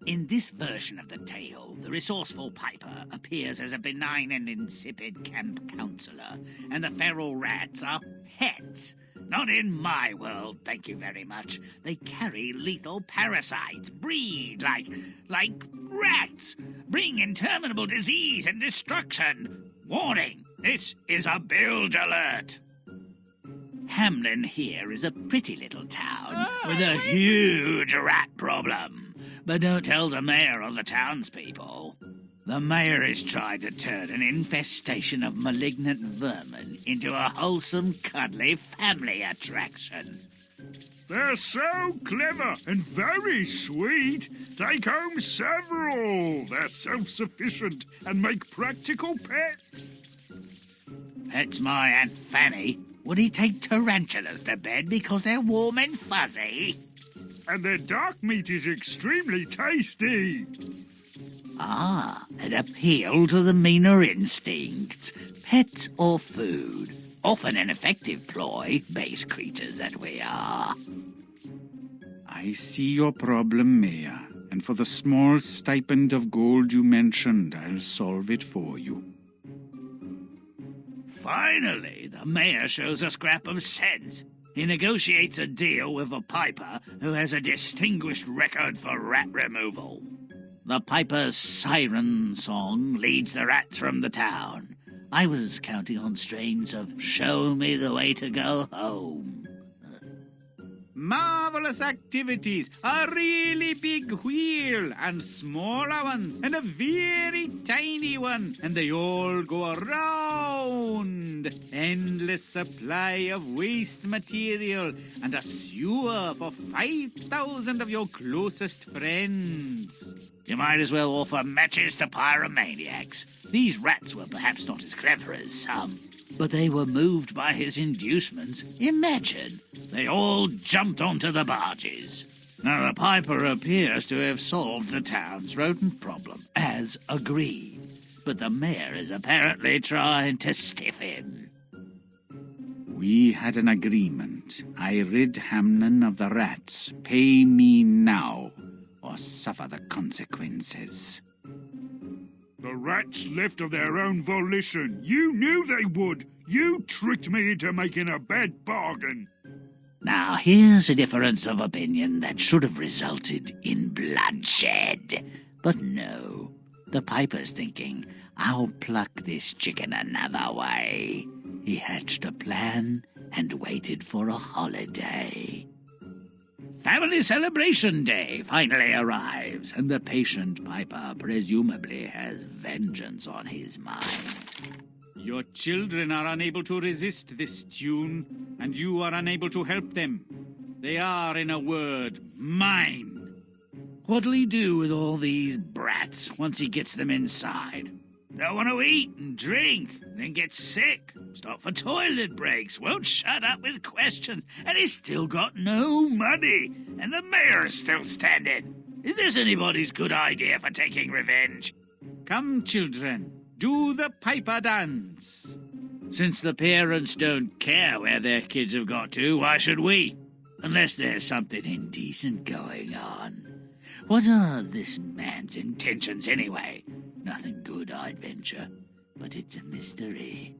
In this version of the tale, the resourceful Piper appears as a benign and insipid camp counselor, and the feral rats are pets. Not in my world, thank you very much. They carry lethal parasites, breed like rats, bring interminable disease and destruction. Warning, this is a build alert. Hamlin here is a pretty little town with a huge rat problem. But don't tell the mayor or the townspeople. The mayor is trying to turn an infestation of malignant vermin into a wholesome, cuddly family attraction. They're so clever and very sweet. Take home several. They're self-sufficient and make practical pets. That's my Aunt Fanny. Would he take tarantulas to bed because they're warm and fuzzy? And their dark meat is extremely tasty. Ah, an appeal to the meaner instincts. Pets or food. Often an effective ploy, base creatures that we are. I see your problem, Mayor, and for the small stipend of gold you mentioned, I'll solve it for you. Finally, the mayor shows a scrap of sense. He negotiates a deal with a Piper who has a distinguished record for rat removal. The Piper's siren song leads the rats from the town. I was counting on strains of "Show Me the Way to Go Home." Marvelous activities, a really big wheel, and smaller ones, and a very tiny one, and they all go around. Endless supply of waste material, and a sewer for 5,000 of your closest friends. You might as well offer matches to pyromaniacs. These rats were perhaps not as clever as some, but they were moved by his inducements. Imagine, they all jumped onto the barges. Now the Piper appears to have solved the town's rodent problem, as agreed. But the mayor is apparently trying to stiff him. We had an agreement. I rid Hamlin of the rats. Pay me now, or suffer the consequences. The rats left of their own volition. You knew they would. You tricked me into making a bad bargain. Now here's a difference of opinion that should have resulted in bloodshed. But no, the Piper's thinking, I'll pluck this chicken another way. He hatched a plan and waited for a holiday. Family Celebration Day finally arrives, and the patient Piper presumably has vengeance on his mind. Your children are unable to resist this tune, and you are unable to help them. They are, in a word, mine. What'll he do with all these brats once he gets them inside? They'll want to eat and drink, then get sick, stop for toilet breaks, won't shut up with questions, and he's still got no money, and the mayor's still standing. Is this anybody's good idea for taking revenge? Come, children, do the Piper dance. Since the parents don't care where their kids have got to, why should we? Unless there's something indecent going on. What are this man's intentions anyway? Nothing good, I'd venture, but it's a mystery.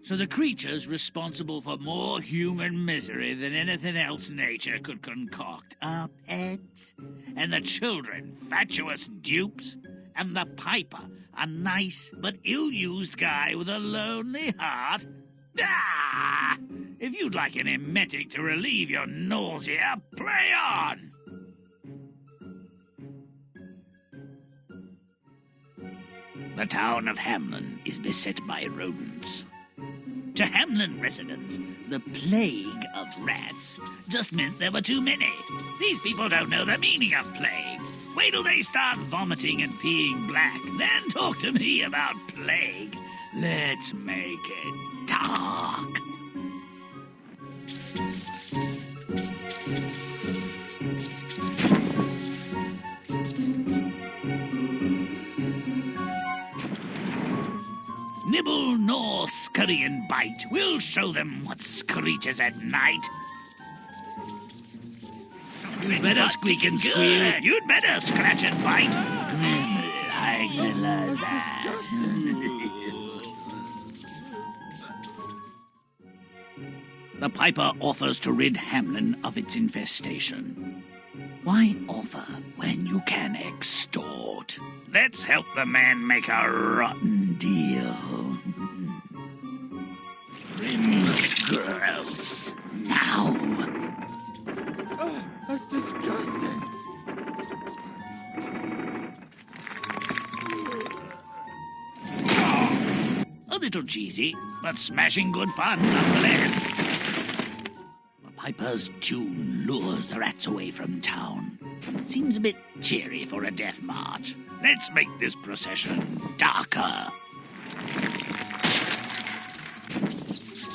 So the creatures responsible for more human misery than anything else nature could concoct are pets, and the children fatuous dupes, and the Piper a nice but ill-used guy with a lonely heart. Ah! If you'd like an emetic to relieve your nausea, play on! The town of Hamlin is beset by rodents. To Hamlin residents, the plague of rats just meant there were too many. These people don't know the meaning of plague. Wait till they start vomiting and peeing black, then talk to me about plague. Let's make it dark. Nibble, gnaw, scurry, and bite. We'll show them what screeches at night. You'd better squeak and squeal. You'd better scratch and bite. Grimm likes to learn that. The Piper offers to rid Hamlin of its infestation. Why offer when you can extort? Let's help the man make a rotten deal. Grimm's gross. Now. Oh, that's disgusting. A little cheesy, but smashing good fun nonetheless. The Piper's tune lures the rats away from town. Seems a bit cheery for a death march. Let's make this procession darker.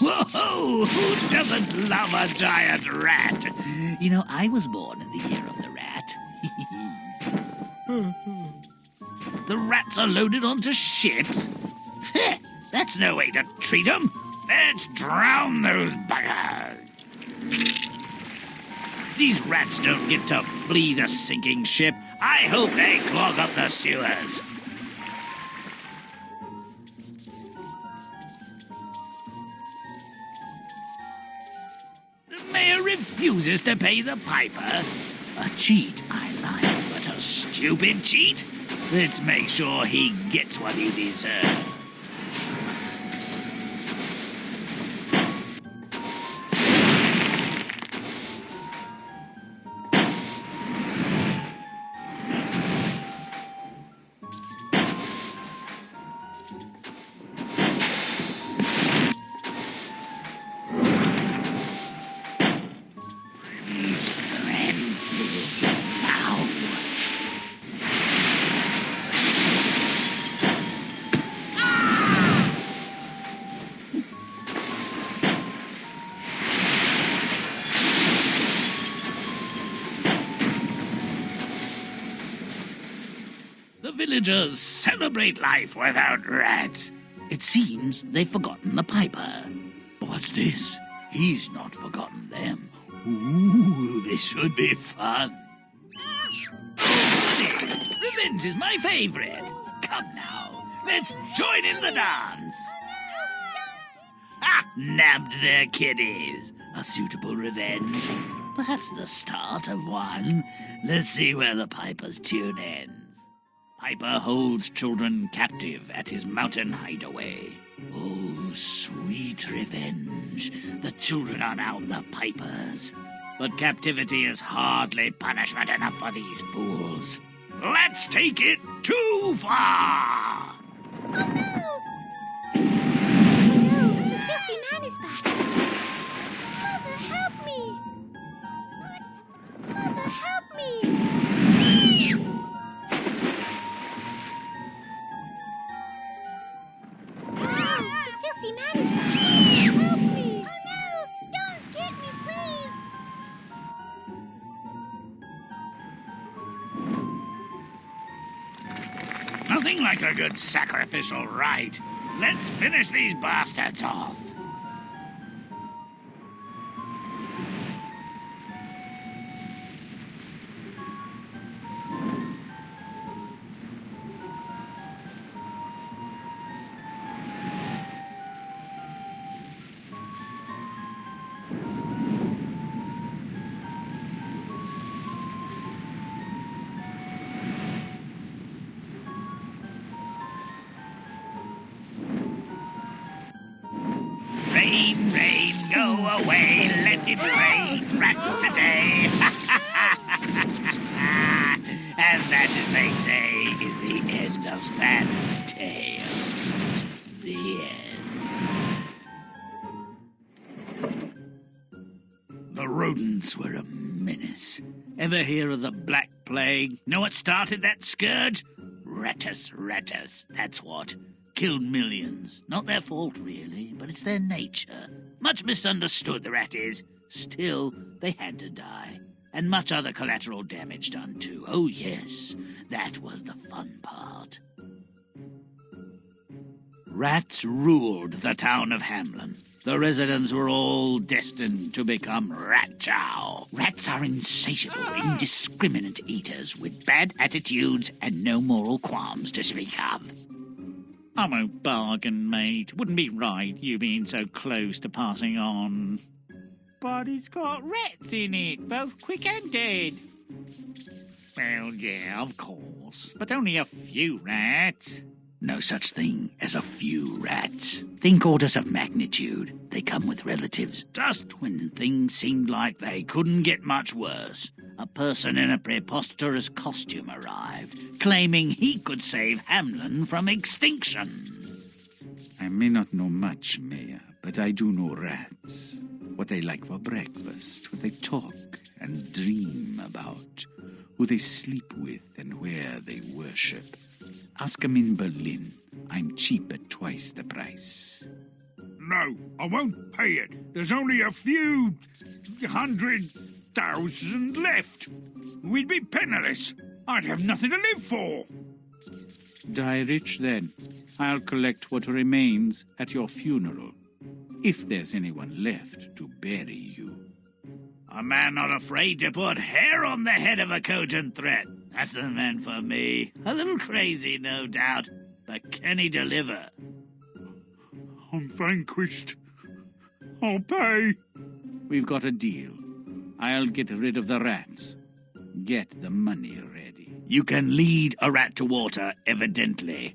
Whoa! Who doesn't love a giant rat? You know, I was born in the year of the rat. The rats are loaded onto ships? That's no way to treat them. Let's drown those buggers. These rats don't get to flee the sinking ship. I hope they clog up the sewers. The mayor refuses to pay the piper. A cheat, I like, but a stupid cheat? Let's make sure he gets what he deserves. The villagers celebrate life without rats. It seems they've forgotten the piper. But what's this? He's not forgotten them. Ooh, this should be fun. Oh, goody. Revenge is my favorite. Come now, let's join in the dance. Ah, nabbed their kiddies. A suitable revenge. Perhaps the start of one. Let's see where the piper's tune ends. Piper holds children captive at his mountain hideaway. Oh, sweet revenge. The children are now the Pipers. But captivity is hardly punishment enough for these fools. Let's take it too far! Oh no! Oh no! The filthy man is back! Mother, help me! Mother, help me! The man is back. Help me! Oh no! Don't get me, please! Nothing like a good sacrificial rite. Let's finish these bastards off. Rain, rain, go away, let it rain, rats today. And that, as they say, is the end of that tale. The end. The rodents were a menace. Ever hear of the Black Plague? Know what started that scourge? Ratus, that's what. Killed millions. Not their fault, really, but it's their nature. Much misunderstood, the rat is. Still, they had to die. And much other collateral damage done, too. Oh, yes, that was the fun part. Rats ruled the town of Hamlin. The residents were all destined to become rat chow. Rats are insatiable, indiscriminate eaters with bad attitudes and no moral qualms to speak of. I won't bargain, mate. Wouldn't be right, you being so close to passing on. But it's got rats in it, both quick and dead. Well, yeah, of course. But only a few rats. No such thing as a few rats. Think orders of magnitude. They come with relatives. Just when things seemed like they couldn't get much worse, a person in a preposterous costume arrived, claiming he could save Hamlin from extinction. I may not know much, Mayor, but I do know rats. What they like for breakfast, what they talk and dream about, who they sleep with and where they worship. Ask 'em in Berlin. I'm cheap at twice the price. No, I won't pay it. There's only a few 100,000 left. We'd be penniless. I'd have nothing to live for. Die rich, then. I'll collect what remains at your funeral, if there's anyone left to bury you. A man not afraid to put hair on the head of a cogent threat. That's the man for me. A little crazy, no doubt, but can he deliver? I'm vanquished. I'll pay. We've got a deal. I'll get rid of the rats. Get the money ready. You can lead a rat to water, evidently.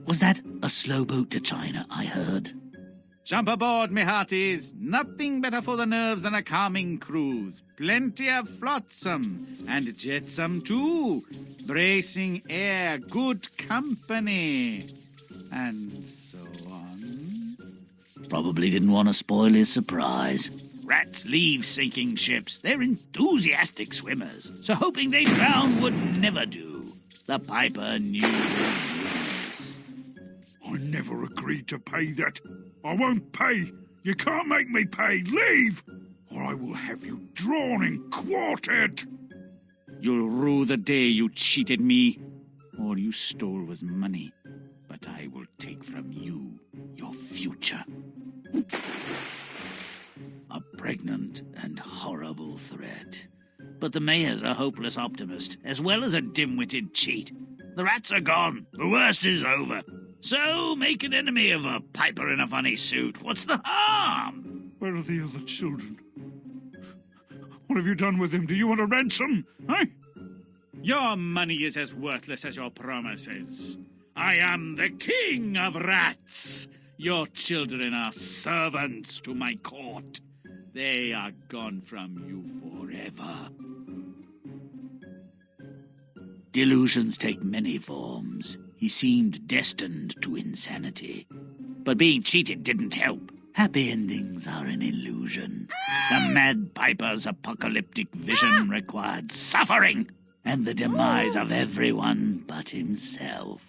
Was that a slow boat to China, I heard? Jump aboard, me hearties. Nothing better for the nerves than a calming cruise. Plenty of flotsam, and jetsam too. Bracing air, good company, and so on. Probably didn't want to spoil his surprise. Rats leave sinking ships. They're enthusiastic swimmers, so hoping they drown would never do. The piper knew this. I never agreed to pay that. I won't pay. You can't make me pay. Leave, or I will have you drawn and quartered. You'll rue the day you cheated me. All you stole was money, but I will take from you your future. A pregnant and horrible threat. But the mayor's a hopeless optimist, as well as a dim-witted cheat. The rats are gone. The worst is over. So make an enemy of a piper in a funny suit. What's the harm? Where are the other children? What have you done with them? Do you want a ransom? Eh? Your money is as worthless as your promises. I am the king of rats. Your children are servants to my court. They are gone from you forever. Delusions take many forms. He seemed destined to insanity. But being cheated didn't help. Happy endings are an illusion. The Mad Piper's apocalyptic vision required suffering and the demise of everyone but himself.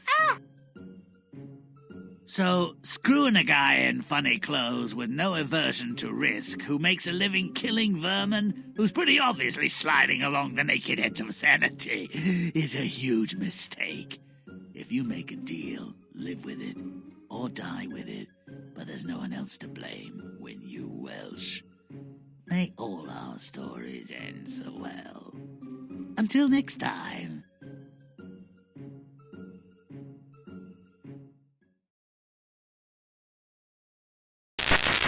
So, screwing a guy in funny clothes with no aversion to risk, who makes a living killing vermin, who's pretty obviously sliding along the naked edge of sanity, is a huge mistake. If you make a deal, live with it, or die with it, but there's no one else to blame when you Welsh. May all our stories end so well. Until next time.